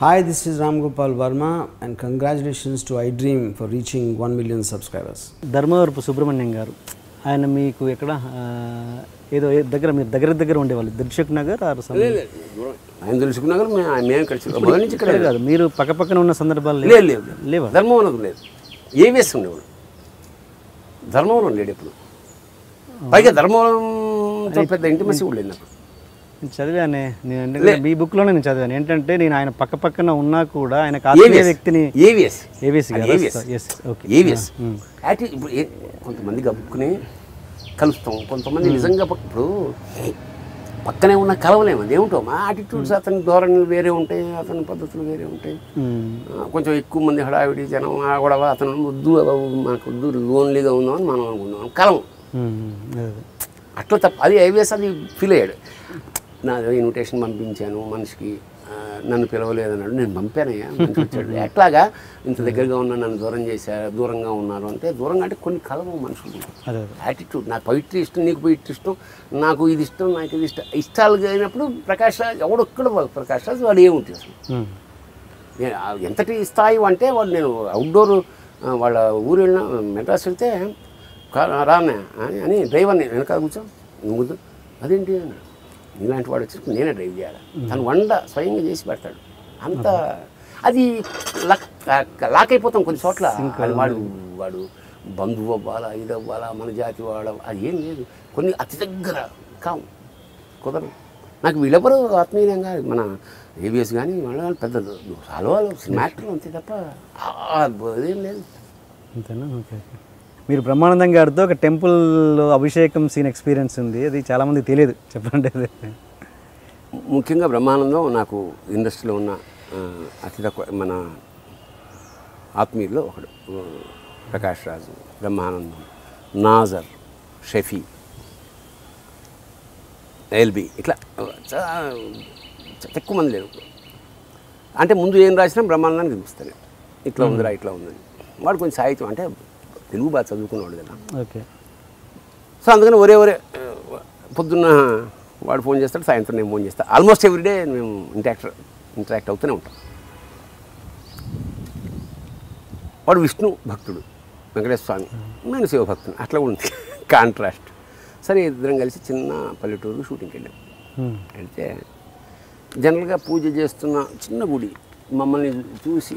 Hi, this is Ram Gopal Verma and congratulations to iDream for reaching 1 million subscribers. Dharmavarapu Subrahmanyam గారు ఆయన మీకు ఎక్కడ ఏదో దగ్గర మీరు దగ్గర ఉండేవాళ్ళు దిల్సుఖ్ నగర్ ఆయన దిల్సుఖ్ నగర్ మేము కలిసి మొదటి నుంచి ఇక్కడ కాదు మీరు పక్కన ఉన్న సందర్భాలు లేవా ధర్మవరం లేదు ఏవిఎస్ ఉండేవాడు ధర్మవరం లేడు ఎప్పుడు పైగా ధర్మవరంతో పెద్ద ఇంటిమసీ కూడా లేదు నాకు నేను చదివానే నేను ఈ బుక్లోనే నేను చదివాను ఏంటంటే నేను ఆయన పక్కన ఉన్నా కూడా ఆయన ఆత్మీయ వ్యక్తిని ఏవిఎస్ ఇప్పుడు కొంతమంది గబుక్కుని కలుస్తాం కొంతమంది నిజంగా ఇప్పుడు పక్కనే ఉన్న కలవలేము అది ఏమిటో మా యాటిట్యూడ్స్ అతని ధోరణులు వేరే ఉంటాయి అతని పద్ధతులు వేరే ఉంటాయి కొంచెం ఎక్కువ మంది హడావిడి జనం గొడవ అతను వద్దు మనకు వద్దు లోన్లీగా ఉందామని మనం అనుకున్నాం కలవం అట్లా తప్ప అది ఐవిఎస్ అది ఫీల్ అయ్యాడు నా ఇన్విటేషన్ పంపించాను మనిషికి నన్ను పిలవలేదన్నాడు నేను పంపానయ్యా మంచి వచ్చాడు ఎట్లాగా ఇంత దగ్గరగా ఉన్నా నన్ను దూరంగా ఉన్నారు అంటే దూరంగా అంటే కొన్ని కలవం మనుషులు యాటిట్యూడ్ నాకు పవిత్రి ఇష్టం నీకు పవిత్రి ఇష్టం నాకు ఇది ఇష్టం నాకు ఇది ఇష్టం ఇష్టాలు అయినప్పుడు ప్రకాష్ రాజ్ ఎవడొక్కడ ప్రకాష్ రాజ్ వాడు ఏముంటుంది అసలు నేను ఎంతటి స్థాయి అంటే వాడు నేను అవుట్డోర్ వాళ్ళ ఊరు వెళ్ళిన మెడ్రాస్ వెళ్తే రానే అని డ్రైవర్ని వెనకాల కూర్చో నువ్వు అదేంటి అన్నాడు ఇలాంటి వాడు వచ్చి నేనే డ్రైవ్ చేయాలి తను వంట స్వయంగా చేసి పెడతాడు అంత అది లాక్ అయిపోతాం కొన్ని చోట్ల వాడు బంధువు అవ్వాలా ఇది అవ్వాలా మన జాతి వాడ అది ఏం లేదు కొన్ని అతి దగ్గర కావు కుదరదు నాకు వీళ్ళెవరు ఆత్మీయంగా మన ఏవిఎస్ కానీ వాళ్ళ పెద్ద హల్వాలు సినిమాక్టర్లు అంతే తప్ప అదేం లేదు అంతేనా ఓకే మీరు బ్రహ్మానందం గారితో ఒక టెంపుల్లో అభిషేకం సీన్ ఎక్స్పీరియన్స్ ఉంది అది చాలామంది తెలియదు చెప్పండి అది ముఖ్యంగా బ్రహ్మానందం నాకు ఇండస్ట్రీలో ఉన్న అతి తక్కువ మన ఆత్మీయుల్లో ఒకడు ప్రకాష్ రాజు బ్రహ్మానందం నాజర్ షఫీ ఎల్బి ఇట్లా ఎక్కువ మంది లేరు అంటే ముందు ఏం రాసినా బ్రహ్మానందాన్ని చూపిస్తాను ఇట్లా ఉందిరా ఇట్లా ఉందని వాడు కొంచెం సాహిత్యం అంటే తెలుగు బాగా చదువుకునేవాడు కదా ఓకే సో అందుకని ఒరే పొద్దున్న వాడు ఫోన్ చేస్తాడు సాయంత్రం నేను ఫోన్ చేస్తాను ఆల్మోస్ట్ ఎవ్రీడే మేము ఇంటరాక్ట్ అవుతూనే ఉంటాం వాడు విష్ణు భక్తుడు వెంకటేశ్వర స్వామి నేను శివభక్తుడు అట్లా ఉంది కాంట్రాస్ట్ సరే ఇద్దరం కలిసి చిన్న పల్లెటూరు షూటింగ్కి వెళ్ళాం వెళ్తే జనరల్గా పూజ చేస్తున్న చిన్న గుడి మమ్మల్ని చూసి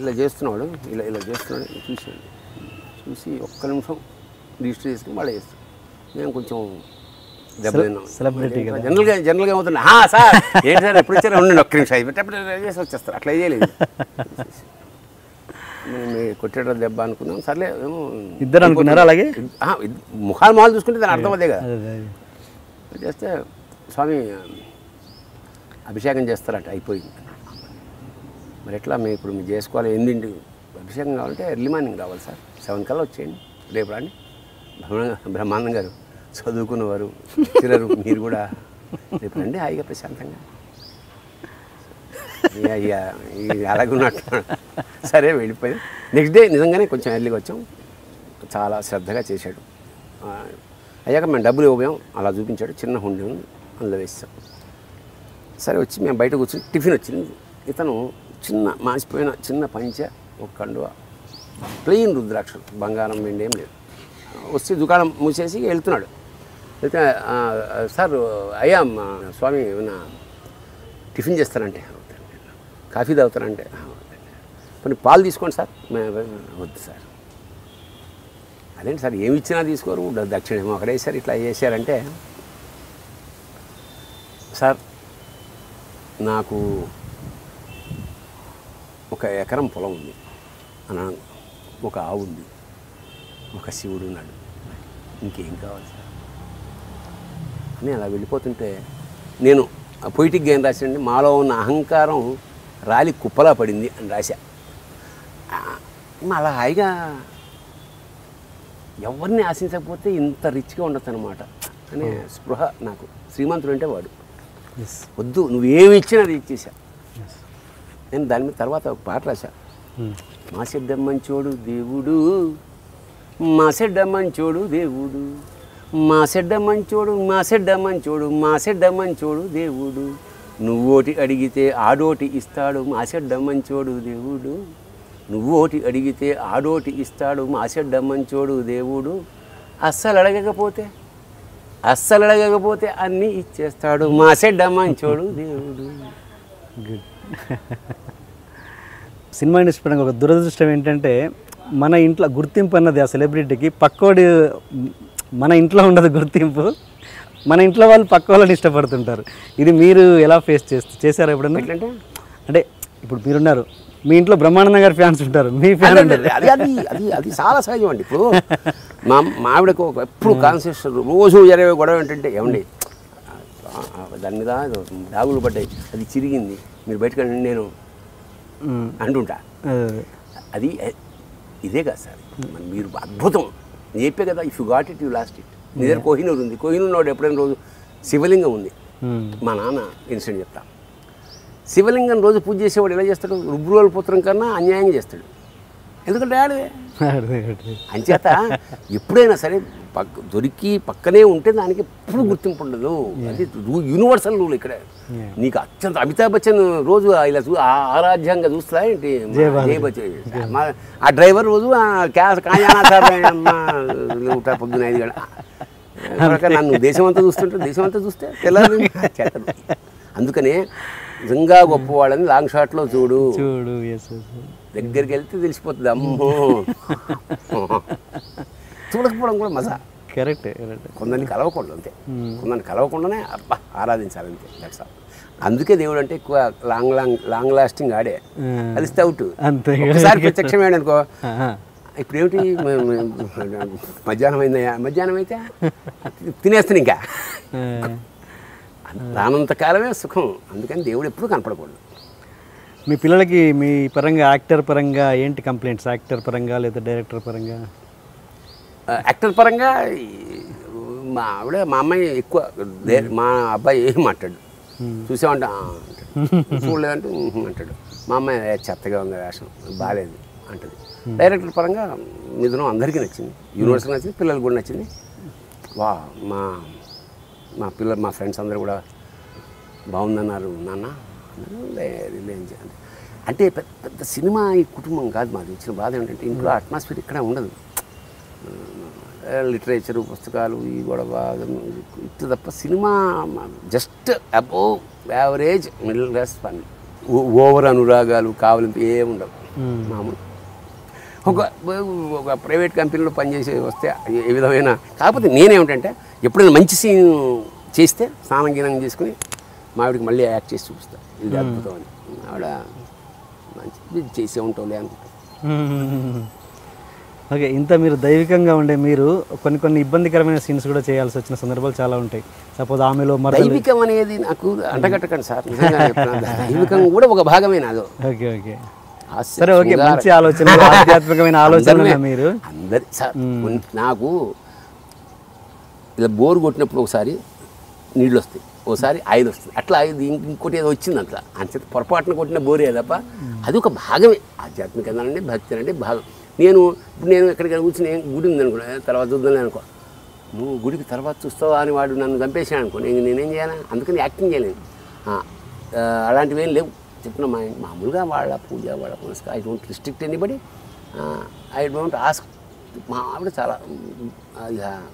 ఇలా చేస్తున్నాడు ఇలా చేస్తున్నాడు చూసి ఒక్క నిమిషం రిజిస్టర్ చేసుకుని వాళ్ళే చేస్తాం మేము కొంచెం దెబ్బతిన్నాం జనరల్గా ఏమవుతుంది సార్ ఏంటి సార్ ఎప్పుడు వచ్చారో ఉండండి ఒక్క నిమిషం అయిపోయి చేసి వచ్చేస్తారు అట్లా చేయలేదు మేము కొట్టేట దెబ్బ అనుకున్నాం సర్లే ఏమో ఇద్దరు అనుకున్నారు అలాగే ముఖాలు మాలు చూసుకుంటే దాని అర్థం అదే కదా చేస్తే స్వామి అభిషేకం చేస్తారట అయిపోయింది మరి ఎట్లా మేము ఇప్పుడు మీరు చేసుకోవాలి ఎన్నింటి అభిషేకం కావాలంటే ఎర్లీ మార్నింగ్ రావాలి సార్ 7 కల్లా వచ్చేయండి రేపు రాండి బ్రహ్మానందం గారు చదువుకున్నవారు తిరరు మీరు కూడా రేపు రండి హాయిగా ప్రశాంతంగా అలాగే ఉన్నట్టు సరే వెళ్ళిపోయి నెక్స్ట్ డే నిజంగానే కొంచెం ఎర్లీగా వచ్చాం చాలా శ్రద్ధగా చేశాడు అయ్యాక మేము డబ్బులు ఇవ్వబోయాం అలా చూపించాడు చిన్న హుండీ అందులో వేసాం సరే వచ్చి మేము బయట కూర్చొని టిఫిన్ వచ్చింది ఇతను మాసిపోయిన చిన్న పంచె ఒక కండువ ప్లెయిన్ రుద్రాక్షలు బంగారం వెండి ఏం లేదు వచ్చి దుకాణం మూసేసి వెళ్తున్నాడు అయితే సార్ అయ్యా స్వామి ఏమన్నా టిఫిన్ చేస్తానంటే కాఫీ తాగుతానంటే కొన్ని పాలు తీసుకోండి సార్ వద్దు సార్ అదేంటి సార్ ఏమి ఇచ్చినా తీసుకోరు దక్షిణేమో అక్కడ వేసారు ఇట్లా చేశారంటే సార్ నాకు ఒక ఎకరం పొలం ఉంది అన్నాను ఒక ఆవు ఉంది ఒక శివుడు ఉన్నాడు ఇంకేం కావాలి సార్ అని అలా వెళ్ళిపోతుంటే నేను పొయిటిక్గా ఏం రాశానంటే మాలో ఉన్న అహంకారం రాలి కుప్పలా పడింది అని రాశా అలా హాయిగా ఎవరిని ఆశించకపోతే ఇంత రిచ్గా ఉండొచ్చు అనమాట అనే స్పృహ నాకు శ్రీమంతుడు అంటే వాడు వద్దు నువ్వేమి ఇచ్చినా అది ఇచ్చేసా నేను దాని మీద తర్వాత ఒక పాట రాశా మా చెడ్డ మంచోడు దేవుడు మా చెడ్డ మంచోడు దేవుడు మా చెడ్డ మంచోడు మా చెడ్డ మంచోడు మా చెడ్డ మంచోడు దేవుడు నువ్వోటి అడిగితే ఆడోటి ఇస్తాడు మాసెడ్డ మంచోడు దేవుడు. నువ్వోటి అడిగితే ఆడోటి ఇస్తాడు మాసెడ్డ మంచోడు దేవుడు. అస్సలు అడగకపోతే అన్నీ ఇచ్చేస్తాడు మాసెడ్డ మంచోడు దేవుడు. గుడ్. సినిమా ఇండస్ట్రీ పరంగా ఒక దురదృష్టం ఏంటంటే మన ఇంట్లో గుర్తింపు అన్నది ఆ సెలబ్రిటీకి పక్కోడి మన ఇంట్లో ఉండదు గుర్తింపు, మన ఇంట్లో వాళ్ళు పక్క వాళ్ళని ఇష్టపడుతుంటారు. ఇది మీరు ఎలా ఫేస్ చేశారు ఎప్పుడన్నా? అంటే ఇప్పుడు మీరున్నారు, మీ ఇంట్లో బ్రహ్మానందం గారి ఫ్యాన్స్ ఉంటారు, మీ ఫ్యాన్ అది చాలా సహజం అండి. ఇప్పుడు మా ఆవిడకు ఎప్పుడు కాన్షియస్ రోజు జరిగే గొడవ ఏంటంటే, ఏమండి దాని మీద డాగులు పడ్డాయి, అది చిరిగింది, మీరు బయటకు నేను అంటుంటా. అది ఇదే కదా సార్, మీరు అద్భుతం చెప్పే కదా, if you got it you lost it. నీ దగ్గర కోహినూరు ఉంది, కోహినూరు నాడు ఎప్పుడైనా రోజు శివలింగం ఉంది. మా నాన్న ఇన్సిడెంట్ చెప్తా. శివలింగం రోజు పూజ చేసేవాడు ఎలా చేస్తాడు? రుబ్రోల పుత్రం కన్నా అన్యాయంగా చేస్తాడు. ఎందుకంటే ఆడవే అంచేత ఎప్పుడైనా సరే దొరికి పక్కనే ఉంటే దానికి ఎప్పుడు గుర్తింపు ఉండదు. అది యూనివర్సల్ రూల్ ఇక్కడ. నీకు అత్యంత అమితాబ్ బచ్చన్ రోజు ఇలా ఆరాధ్యంగా చూస్తా ఏంటి జయ బచ్చన్, ఆ డ్రైవర్ రోజు పొద్దున 5 గంటల నన్ను దేశమంతా చూస్తే తెల్లారి చేతను. అందుకనే నిజంగా గొప్పవాళ్ళని లాంగ్ షాట్లో చూడు, దగ్గరికి వెళ్తే తెలిసిపోతుంది. అమ్మో చూడకపోవడం కూడా మజా. కరెక్ట్. కొందరిని కలవకూడదు అంతే, కొందరిని కలవకుండానే అబ్బా ఆరాధించాలంతే. That's all. అందుకే దేవుడు అంటే ఎక్కువ లాంగ్ లాస్టింగ్ ఆడే. అది స్టౌట్ ఒకసారి ప్రత్యక్షమేడు అనుకో, ఇప్పుడు ఏమిటి మధ్యాహ్నం అయిందయ్యా, మధ్యాహ్నం అయితే తినేస్తాను ఇంకా, రానంత కాలమే సుఖం. అందుకని దేవుడు ఎప్పుడు కనపడకూడదు. మీ పిల్లలకి మీ పరంగా యాక్టర్ పరంగా ఏంటి కంప్లైంట్స్? యాక్టర్ పరంగా లేదా డైరెక్టర్ పరంగా? యాక్టర్ పరంగా మా ఆవిడ మా అమ్మాయి ఎక్కువ, మా అబ్బాయి ఏం మాట్లాడు, చూసామంటే చూడలేదంటే అంటాడు. మా అమ్మాయి చెత్తగా ఉంది వేషం, బాగాలేదు అంటది. డైరెక్టర్ పరంగా మిథునం అందరికీ నచ్చింది, యూనివర్సిటీ నచ్చింది, పిల్లలకు కూడా నచ్చింది. వా మా ఫ్రెండ్స్ అందరూ కూడా బాగుందన్నారు నాన్న. అంటే పెద్ద సినిమా ఈ కుటుంబం కాదు మాది. వచ్చిన బాధ ఏంటంటే ఇంట్లో అట్మాస్ఫియర్ ఇక్కడ ఉండదు. లిటరేచరు, పుస్తకాలు, ఈ గొడవ ఇటు తప్ప సినిమా just above average middle class fun. Over అనురాగాలు కావాలంటే ఏముండవు. మామూలు ఒక ప్రైవేట్ కంపెనీలో పనిచేసి వస్తే ఏ విధమైన, కాకపోతే నేనేమిటంటే ఎప్పుడైనా మంచి సీన్ చేస్తే స్నానం గీనం చేసుకుని మా ఆవిడకి మళ్ళీ యాక్ట్ చేసి చూపిస్తాను, ఇది అద్భుతం అని. ఆవిడ మంచి చేసే ఉంటావులే అనుకుంటా. ఓకే. ఇంత మీరు దైవికంగా ఉండే మీరు కొన్ని ఇబ్బందికరమైన సీన్స్ కూడా చేయాల్సి వచ్చిన సందర్భాలు చాలా ఉంటాయి. సపోజ్ ఆమెలో దైవికం అనేది నాకు అంటగట్టకండి సార్, నిజంగా దైవికం కూడా ఒక భాగమే నాదో. ఓకే. సరే, ఓకే. మంచి ఆలోచన, ఆధ్యాత్మికమైన ఆలోచన మీరు అందరి సార్. నాకు ఇలా బోరు కొట్టినప్పుడు ఒకసారి నీళ్ళు వస్తాయి, ఒకసారి ఆయిల్ వస్తుంది, అట్లా ఇంకోటి ఏదో వచ్చింది అట్లా. అంతే పొరపాటున కొట్టిన బోరే తప్ప అది ఒక భాగమే. ఆధ్యాత్మికత అంటే భక్తి అంటే భాగం. ఇప్పుడు నేను ఎక్కడికైనా కూర్చుని గుడి ఉంది అనుకో, తర్వాత చూద్దాం అనుకో, నువ్వు గుడికి తర్వాత చూస్తావా అని వాడు నన్ను చంపేసాను అనుకో, నేనేం చేయాలి? అందుకని యాక్టింగ్ చేయలేను. అలాంటివి ఏం లేవు. చెప్పిన మామూలుగా వాళ్ళ పూజ, వాళ్ళ పునస్కారం, I don't restrict anybody, I don't ask. మా ఆవిడ చాలా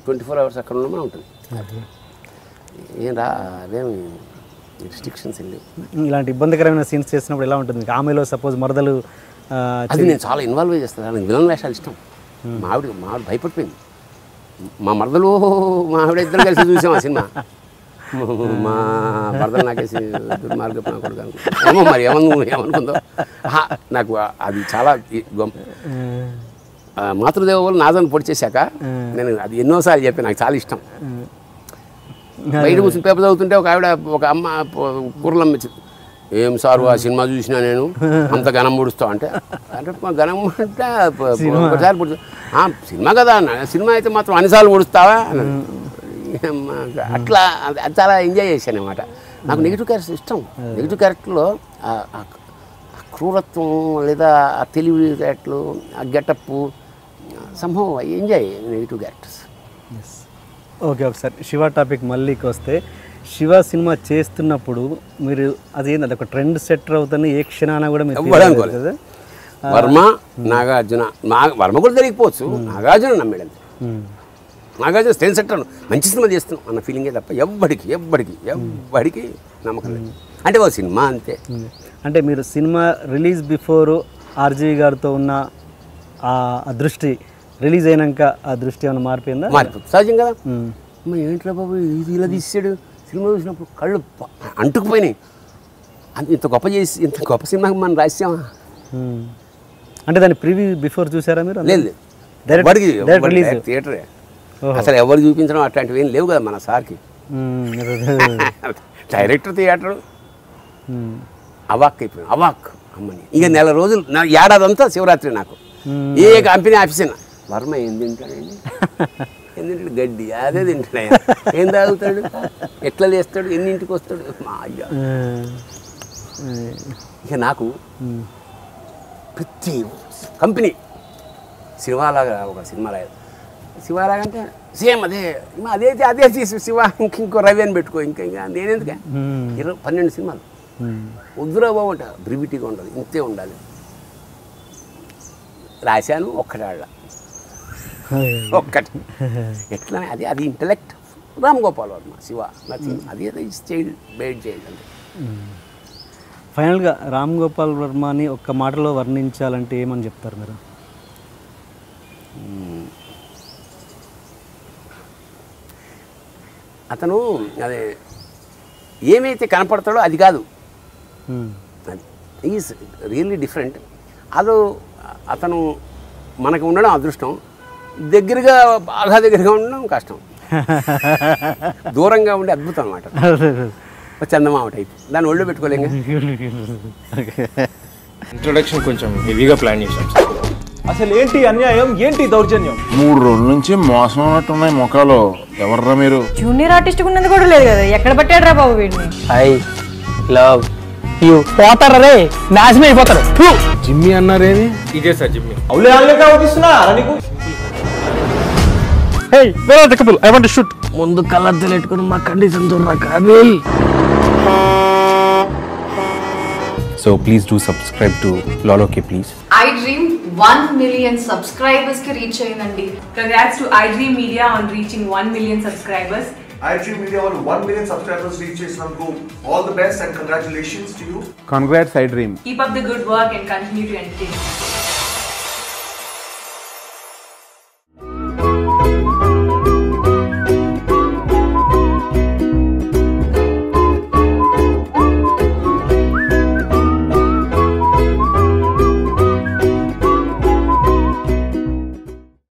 24 hours అక్కడ ఉండమని ఉంటుంది. ఏం అదేమి రిస్ట్రిక్షన్స్ ఏం లేవు. ఇలాంటి ఇబ్బందికరమైన సీన్స్ చేసినప్పుడు ఎలా ఉంటుంది? ఆమెలో సపోజ్ మరదలు, అది నేను చాలా ఇన్వాల్వ్ చేస్తాను. నాకు విలన్ వేషాలు ఇష్టం. మా ఆవిడ భయపడిపోయింది. మా మరదలు మా ఆవిడ ఇద్దరు కలిసి చూసాం ఆ సినిమా. మా మరదలు నాకేసి దుర్మార్గపు నా కొడుకు ఏమో మరి ఏమనుకుందో. నాకు అది చాలా మాతృదేవ వాళ్ళు నాదను పొడి చేశాక నేను అది ఎన్నోసార్లు చెప్పాను, నాకు చాలా ఇష్టం. బయట కూర్చుని పేపర్ చదువుతుంటే ఒక అమ్మ కూరలు అమ్మించింది. ఏం సారు ఆ సినిమా చూసినా నేను అంత ఘనం పొడుస్తావు అంటే ఘనం అంటే ఒకసారి పొడుస్తా, సినిమా కదా అన్న, సినిమా అయితే మాత్రం అన్నిసార్లు పొడుస్తావా? అట్లా అది చాలా ఎంజాయ్ చేశాను అనమాట. నాకు నెగిటివ్ క్యారెక్టర్ ఇష్టం. నెగిటివ్ క్యారెక్టర్లో ఆ క్రూరత్వం లేదా ఆ తెలివి క్యారెక్టర్లు, ఆ గెటప్, సంభవం ఎంజాయ్ నెగిటివ్ క్యారెక్టర్స్. ఓకే. ఒకసారి శివ టాపిక్ మళ్ళీకి వస్తే, శివ సినిమా చేస్తున్నప్పుడు మీరు అదేంటి ఒక ట్రెండ్ సెట్టర్ అవుతుంది ఏ క్షణాన కూడా మీరు ఎవ్వడు అనుకోలేదు కదా. వర్మ నాగార్జున వర్మ కూడా జరిగిపోవచ్చు, నాగార్జున నమ్మేది. నాగార్జున ట్రెండ్ సెట్టర్ మంచి సినిమా చేస్తున్నాం అన్న ఫీలింగే తప్ప ఎవ్వడికి నమ్మకం లేదు. అంటే ఒక సినిమా అంతే. అంటే మీరు సినిమా రిలీజ్ బిఫోర్ ఆర్జీవి గారితో ఉన్న ఆ దృష్టి రిలీజ్ అయినాక ఆ దృష్టి ఏమైనా మారిపోయిందా? మారిపోతుంది సహజం కదా. ఏంట్రా బాబు ఇది ఇలా తీసాడు, సినిమా చూసినప్పుడు కళ్ళు అంటుకుపోయినాయి. ఇంత గొప్ప సినిమాకి మనం రాసామా? అంటే దాన్ని ప్రివ్యూ బిఫోర్ చూసారా మీరు? లేదు, థియేటరే అసలు ఎవరు చూపించడం అట్లాంటివి ఏం లేవు కదా మన సార్కి. డైరెక్టర్ థియేటర్ అవాక్ అయిపోయింది, అవాక్ అమ్మని. ఇక నెల రోజులు ఏడాదంతా శివరాత్రి నాకు. ఏ కంపెనీ ఆఫీస్ అయినా వర్మ ఏం తింటాడండి, ఏం తింటాడు? గడ్డి అదే తింటాడు. ఆయన ఏం తాగుతాడు, ఎట్లా లేస్తాడు, ఎన్నింటికి వస్తాడు? మా అయ్యా. ఇక నాకు ప్రతి కంపెనీ సినిమాలాగా ఒక సినిమాలాగా శివలాగంటే సేమ్ అదే తీసి శివ ఇంకో రవి అని పెట్టుకో. ఇంకా నేనెందుకే 12 సినిమాలు వద్దురా బాబు అంట. బ్రివిటీగా ఉండదు, ఇంతే ఉండాలి. రాశాను ఒక్కటి ఎట్లా అది ఇంటలెక్ట్. రామ్ గోపాల్ వర్మ శివ నథింగ్. అది చైల్డ్ బేడ్ చైల్డ్ అంటే. ఫైనల్గా రామ్ గోపాల్ వర్మని ఒక్క మాటలో వర్ణించాలంటే ఏమని చెప్తారు మీరు? అతను అదే ఏమైతే కనపడతాడో అది కాదు, అది ఈజ్ రియల్లీ డిఫరెంట్. అతను మనకు ఉండడం అదృష్టం, బాగా దగ్గరగా ఉండడం కష్టం. దూరంగా ఉండే అద్భుతం అన్నమాట. చందమామ టైప్, దాన్ని ఒళ్ళు పెట్టుకోలేంగా. ఇంట్రొడక్షన్ కొంచెం హెవీగా ప్లాన్ చేశాం. అసలు ఏంటి అన్యాయం, ఏంటి దౌర్జన్యం? 3 రోజుల నుంచి మోసం ఉన్నట్టున్నాయి ముఖాలు. ఎవర్రా మీరు? జూనియర్ ఆర్టిస్ట్ ఉన్నది కూడా లేదు కదా, ఎక్కడ పట్టాడు రా బాబు వీడిని? I love you. పోతారా రే, నాశనం అయిపోతారు. జిమ్మి అన్నారేమి? ఇదే సార్ జిమ్మి. అవులే ఆన్లైన్ అవుపిస్తున్నా నీకు. Hey where are the couple, I want to shoot. ముందు కలర్ తెలెట్టుకుని మా కండిషన్ చూడరా Kaabil. So please do subscribe to Loloke please. iDream 1 million subscribers ki reach ayindandi. Congrats to iDream Media on reaching 1 million subscribers. iDream Media on 1 million subscribers reach chesinanduku all the best and congratulations to you. Congrats iDream. Keep up the good work and continue to entertain.